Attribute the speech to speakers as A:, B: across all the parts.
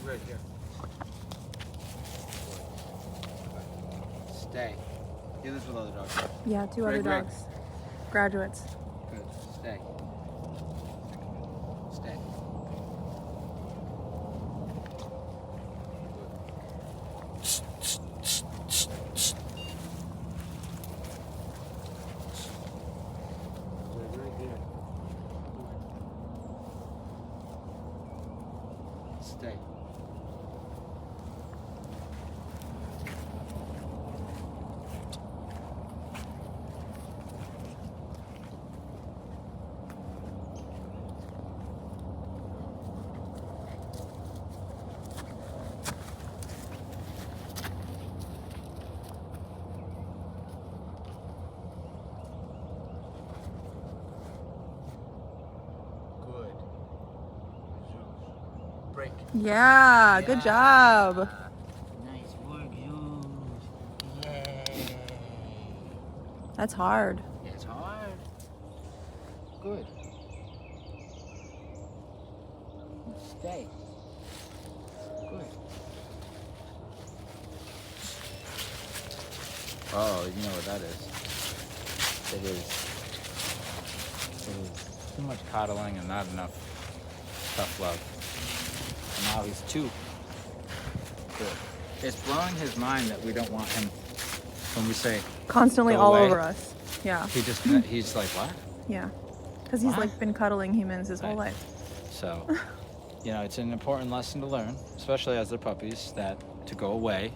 A: Right here. Stay. He lives with other dogs.
B: Yeah, two other
A: Rig, rig.
B: dogs. Graduates.
A: Good. Stay. Stay. Right here. Stay. Good. Zeus. Break.
B: Yeah, good job.
A: Nice work, Zeus. Yay.
B: That's hard.
A: It's hard. Good. Stay. Good. Oh, you know what that is. It is too much coddling and not enough tough love. And now he's too good. It's blowing his mind that we don't want him when we say
B: Constantly
A: go
B: all
A: away.
B: over us. Yeah.
A: He's like, what?
B: Yeah. Because he's
A: What?
B: like been cuddling humans his whole
A: Right.
B: life.
A: So, you know, it's an important lesson to learn, especially as they're puppies, that to go away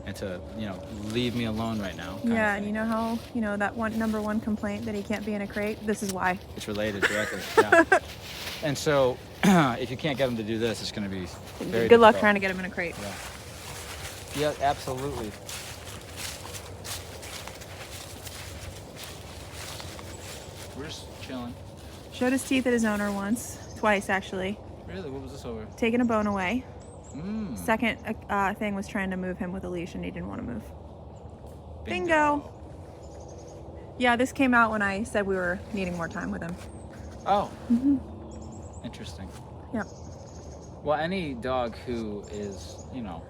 A: and to, you know, leave me alone right now. kind of
B: Yeah, and
A: thing.
B: you know how, that number one complaint that he can't be in a crate? This is why.
A: It's related directly. Yeah. And so, if you can't get him to do this, it's going to be very
B: Good luck
A: difficult.
B: trying to get him in a crate.
A: Yeah. Yeah, absolutely. We're just chilling.
B: Showed his teeth at his owner once. Twice, actually.
A: Really? What was this over?
B: Taking a bone away.
A: Mm.
B: Second thing was trying to move him with a leash and he didn't want to move. Bingo. Yeah, this came out when I said we were needing more time with him.
A: Oh. Interesting.
B: Yep.
A: Well, any dog who is, you know,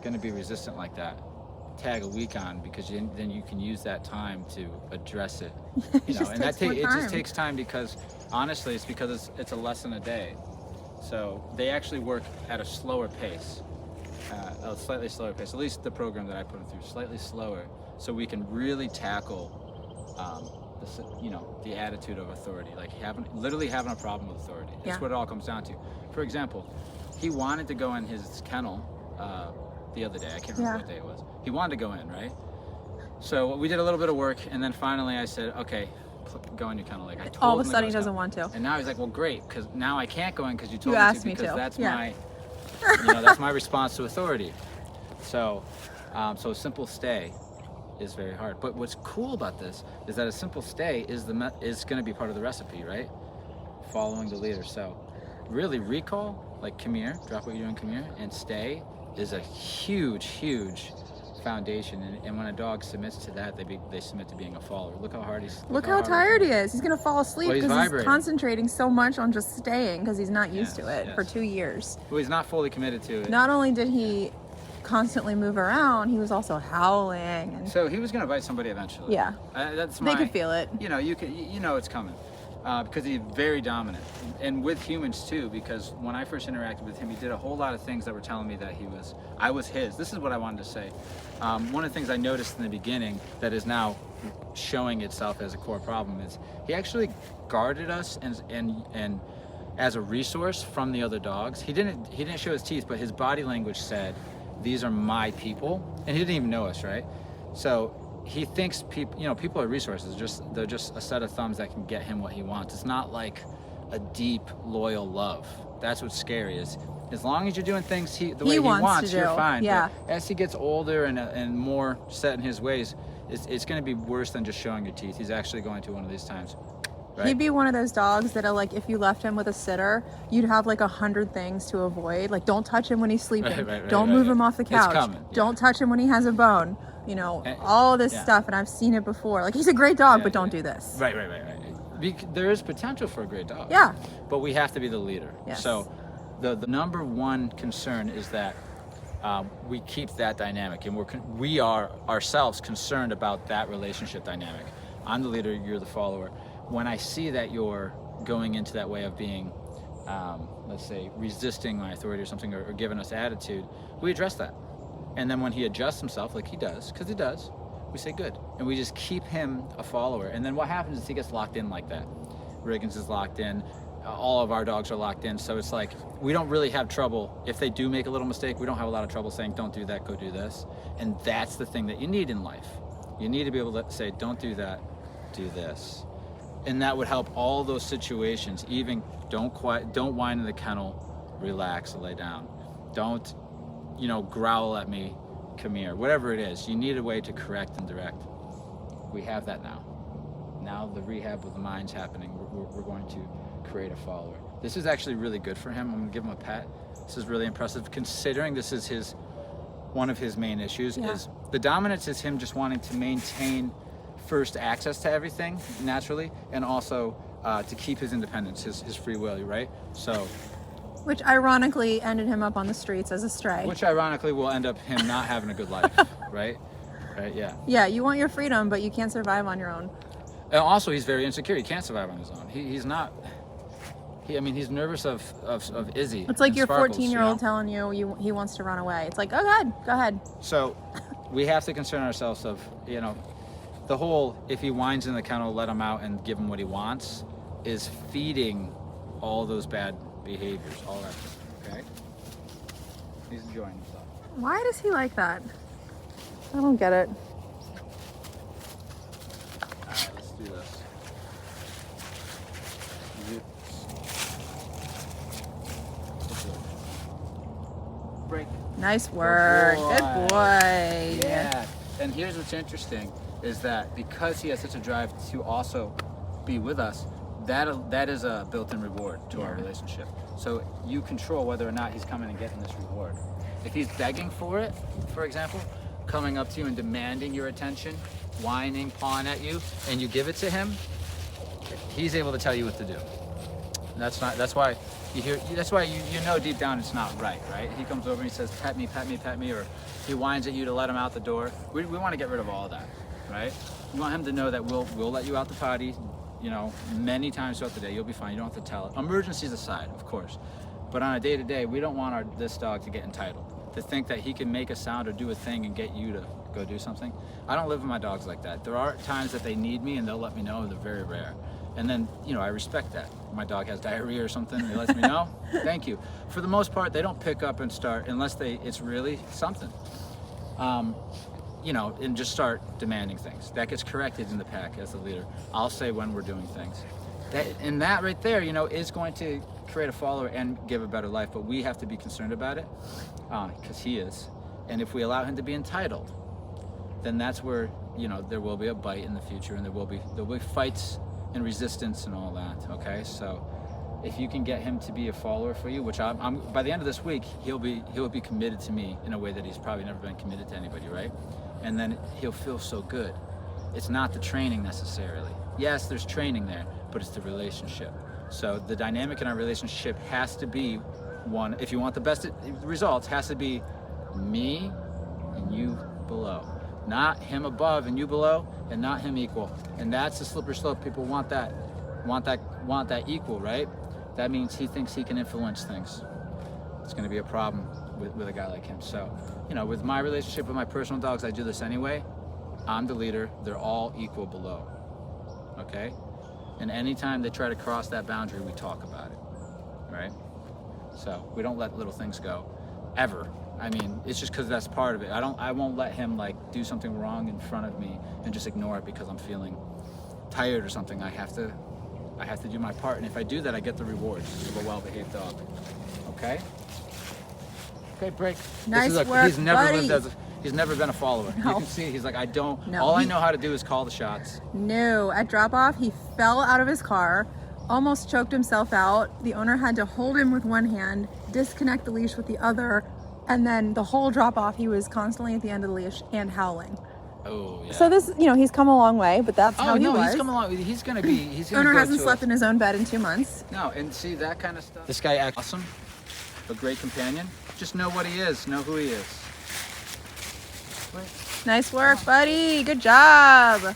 A: going to be resistant like that, tag a week on, because then you can use that time to address it. You know,
B: just
A: and
B: takes
A: that
B: more
A: it just
B: time.
A: takes time, because honestly, it's because it's a lesson a day. So they actually work at a slower pace, a slightly slower pace. At least the program that I put them through, slightly slower, so we can really tackle, the attitude of authority, like literally having a problem with authority. That's
B: Yeah.
A: what it all comes down to. For example, he wanted to go in his kennel the other day. I can't remember what day it was. He wanted to go in, right? So we did a little bit of work, and then finally I said, okay, go in your kennel. Like I told
B: All of
A: him
B: a
A: to
B: sudden
A: go
B: he
A: in his
B: doesn't
A: kennel.
B: want to.
A: And now he's like, well, great, because now I can't go in because you told
B: You
A: me
B: asked
A: to,
B: me
A: because
B: to.
A: that's
B: Yeah.
A: my, that's my response to authority. So, so a simple stay is very hard. But what's cool about this is that a simple stay is going to be part of the recipe, right? Following the leader. So, really, recall, like come here, drop what you're doing, come here, and stay is a huge, huge foundation. And when a dog submits to that, they submit to being a follower. Look how hard he's.
B: Look how tired he is. He's going to fall asleep
A: Well, he's
B: because he's
A: vibrating.
B: concentrating so much on just staying because he's not used to
A: Yes,
B: it for
A: yes.
B: 2 years.
A: Well, he's not fully committed to it.
B: Not only did he constantly move around, he was also howling. And
A: So he was going to bite somebody eventually.
B: Yeah.
A: That's
B: they could feel it.
A: You know, you know it's coming, because he's very dominant, and with humans too. Because when I first interacted with him, he did a whole lot of things that were telling me that I was his. This is what I wanted to say. One of the things I noticed in the beginning that is now showing itself as a core problem is he actually guarded us and as a resource from the other dogs. He didn't show his teeth, but his body language said, these are my people, and he didn't even know us, right? So he thinks people are resources. They're just a set of thumbs that can get him what he wants. It's not like a deep, loyal love. That's what's scary. Is as long as you're doing things the way he wants,
B: to
A: you're
B: do.
A: fine.
B: Yeah.
A: But as he gets older and more set in his ways, it's going to be worse than just showing your teeth. He's actually going to one of these times. Right?
B: He'd be one of those dogs that like if you left him with a sitter, you'd have like 100 things to avoid. Like don't touch him when he's sleeping. Don't move him off the couch.
A: Coming, yeah.
B: Don't touch him when he has a bone. All this stuff, and I've seen it before. Like he's a great dog, but don't do this.
A: Right. There is potential for a great dog.
B: Yeah.
A: But we have to be the leader.
B: Yes.
A: So the number one concern is that we keep that dynamic, and we are ourselves concerned about that relationship dynamic. I'm the leader, you're the follower. When I see that you're going into that way of being, let's say, resisting my authority or something, or giving us attitude, we address that. And then when he adjusts himself, like he does, because he does, we say good. And we just keep him a follower. And then what happens is he gets locked in like that. Riggins is locked in. All of our dogs are locked in. So it's like, we don't really have trouble. If they do make a little mistake, we don't have a lot of trouble saying, don't do that, go do this. And that's the thing that you need in life. You need to be able to say, don't do that, do this. And that would help all those situations. Even don't whine in the kennel, relax, lay down. Don't, growl at me, come here. Whatever it is, you need a way to correct and direct. We have that now. Now the rehab with the mind's happening. We're going to create a follower. This is actually really good for him. I'm gonna give him a pat. This is really impressive, considering this is one of his main issues.
B: Yeah.
A: Is the dominance is him just wanting to maintain first access to everything naturally, and also to keep his independence, his free will, right? So,
B: which ironically ended him up on the streets as a stray.
A: which ironically will end up him not having a good life, right? Right, yeah.
B: Yeah, you want your freedom, but you can't survive on your own.
A: And also, he's very insecure. He can't survive on his own. He's not. He's nervous of Izzy.
B: It's like
A: and
B: your
A: Sparkles,
B: 14-year-old telling you he wants to run away. It's like, oh, go ahead.
A: So, we have to concern ourselves of, the whole, if he whines in the kennel, let him out and give him what he wants, is feeding all those bad behaviors, all that stuff, okay? He's enjoying himself.
B: Why does he like that? I don't get it.
A: All right, let's do this. Break.
B: Nice work. Good boy.
A: Yeah. And here's what's interesting is that because he has such a drive to also be with us, that is a built-in reward to our relationship. So you control whether or not he's coming and getting this reward. If he's begging for it, for example, coming up to you and demanding your attention, whining, pawing at you, and you give it to him, he's able to tell you what to do. That's why you know deep down it's not right? He comes over and he says, pet me, or he whines at you to let him out the door. We want to get rid of all of that, right? We want him to know that we'll let you out the potty, many times throughout the day. You'll be fine. You don't have to tell it. Emergencies aside, of course. But on a day-to-day, we don't want this dog to get entitled, to think that he can make a sound or do a thing and get you to go do something. I don't live with my dogs like that. There are times that they need me and they'll let me know, and they're very rare. And then, I respect that. My dog has diarrhea or something, he lets me know. Thank you. For the most part, they don't pick up and start unless it's really something. And just start demanding things. That gets corrected in the pack as the leader. I'll say when we're doing things. That right there, is going to create a follower and give a better life, but we have to be concerned about it because he is. And if we allow him to be entitled, then that's where, there will be a bite in the future, and there will be fights and resistance and all that, okay? So if you can get him to be a follower for you, which I'm by the end of this week, he'll be committed to me in a way that he's probably never been committed to anybody, right? And then he'll feel so good. It's not the training necessarily. Yes, there's training there, but it's the relationship. So the dynamic in our relationship has to be one, if you want the best results, has to be me and you below. Not him above and you below, and not him equal. And that's the slippery slope. People want that equal, right? That means he thinks he can influence things. It's going to be a problem with a guy like him. So, with my relationship with my personal dogs, I do this anyway. I'm the leader. They're all equal below. Okay? And anytime they try to cross that boundary, we talk about it. Right? So we don't let little things go, ever. I mean, it's just because that's part of it. I won't let him do something wrong in front of me and just ignore it because I'm feeling tired or something. I have to do my part, and if I do that, I get the rewards of a well-behaved dog. Okay? Okay, break.
B: Nice work,
A: he's never
B: buddy.
A: He's never been a follower.
B: No.
A: You can see he's like, I
B: No,
A: know how to do is call the shots.
B: No, at drop-off, he fell out of his car, almost choked himself out. The owner had to hold him with one hand, disconnect the leash with the other, and then the whole drop-off, he was constantly at the end of the leash and howling.
A: Oh, yeah.
B: So this, he's come a long way, but that's how he was.
A: He's come along. He's going to be.
B: Owner hasn't slept in his own bed in 2 months.
A: No, and see that kind of stuff. This guy acts awesome. a great companion. Just know what he is, know who he is.
B: Nice work, buddy. Good job.